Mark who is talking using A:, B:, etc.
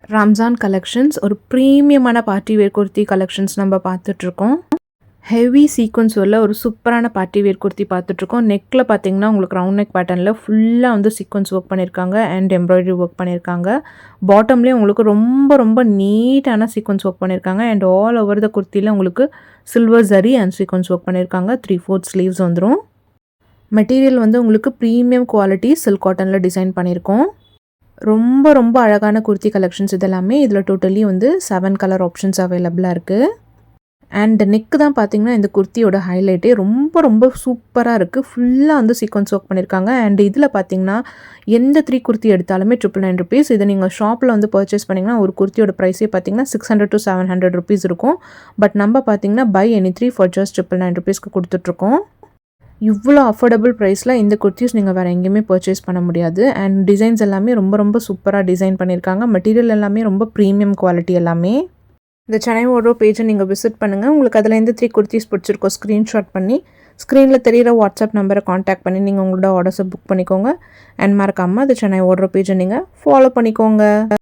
A: Ramzan collections ஒரு ப்ரீமியமான party wear kurti collections நம்ம பார்த்துட்ருக்கோம். ஹெவி சீக்வன்ஸ் உள்ள ஒரு சூப்பரான பார்ட்டி வேர் குர்த்தி பார்த்துட்ருக்கோம். நெக்கில் பார்த்தீங்கன்னா உங்களுக்கு ரவுண்ட் நெக் பேட்டர்னில் ஃபுல்லாக வந்து சீக்வன்ஸ் ஒர்க் பண்ணியிருக்காங்க அண்ட் எம்ப்ராய்டரி ஒர்க் பண்ணியிருக்காங்க. பாட்டம்லேயும் உங்களுக்கு ரொம்ப ரொம்ப நீட்டான சீக்வன்ஸ் ஒர்க் பண்ணியிருக்காங்க அண்ட் ஆல் ஓவர் த குர்த்தியில் உங்களுக்கு silver zari and sequence work பண்ணியிருக்காங்க. 3/4 ஸ்லீவ்ஸ் வந்துடும். மெட்டீரியல் வந்து உங்களுக்கு ப்ரீமியம் குவாலிட்டி சில்க் காட்டனில் டிசைன் பண்ணியிருக்கோம். ரொம்ப ரொம்ப அழகான குர்த்தி கலெக்ஷன்ஸ் இதெல்லாமே. இதில் டோட்டலி வந்து 7 கலர் ஆப்ஷன்ஸ் அவைலபிளாக இருக்குது. அண்ட் நெக்கு தான் பார்த்தீங்கன்னா இந்த குர்த்தியோட ஹைலைட்டே. ரொம்ப ரொம்ப சூப்பராக இருக்குது. ஃபுல்லாக வந்து சீக்வன்ஸ் ஒர்க் பண்ணியிருக்காங்க. அண்ட் இதில் பார்த்தீங்கன்னா எந்த 3 குர்த்தி எடுத்தாலுமே 999 ருபீஸ். இதை நீங்கள் ஷாப்பில் வந்து பர்ச்சேஸ் பண்ணிங்கன்னா ஒரு குர்த்தியோட ப்ரைஸே பார்த்தீங்கன்னா 600 to 700 ருபீஸ் இருக்கும். பட் நம்ம பார்த்தீங்கன்னா பை எனி 3 ஃபார் ஜஸ்ட் 999 ருபீஸ்க்கு கொடுத்துட்ருக்கோம். இவ்வளோ அஃபோர்டபுள் ப்ரைஸில் இந்த குர்த்திஸ் நீங்கள் வேறு எங்கேயுமே பர்ச்சேஸ் பண்ண முடியாது. அண்ட் டிசைன்ஸ் எல்லாமே ரொம்ப ரொம்ப சூப்பராக டிசைன் பண்ணியிருக்காங்க. மெட்டீரியல் எல்லாமே ரொம்ப ப்ரீமியம் குவாலிட்டி எல்லாமே. இந்த சென்னை வார்ட்ரோப் பேஜை நீங்கள் விசிட் பண்ணுங்கள். உங்களுக்கு அதில் எந்த 3 குர்த்திஸ் பிடிச்சிருக்கோ ஸ்க்ரீன்ஷாட் பண்ணி ஸ்க்ரீனில் தெரிகிற வாட்ஸ்அப் நம்பரை காண்டாக்ட் பண்ணி நீங்கள் உங்களோட ஆர்டர்ஸை புக் பண்ணிக்கோங்க. அண்ட் மறக்காமல் அந்த சென்னை வார்ட்ரோப் பேஜை நீங்கள் ஃபாலோ பண்ணிக்கோங்க.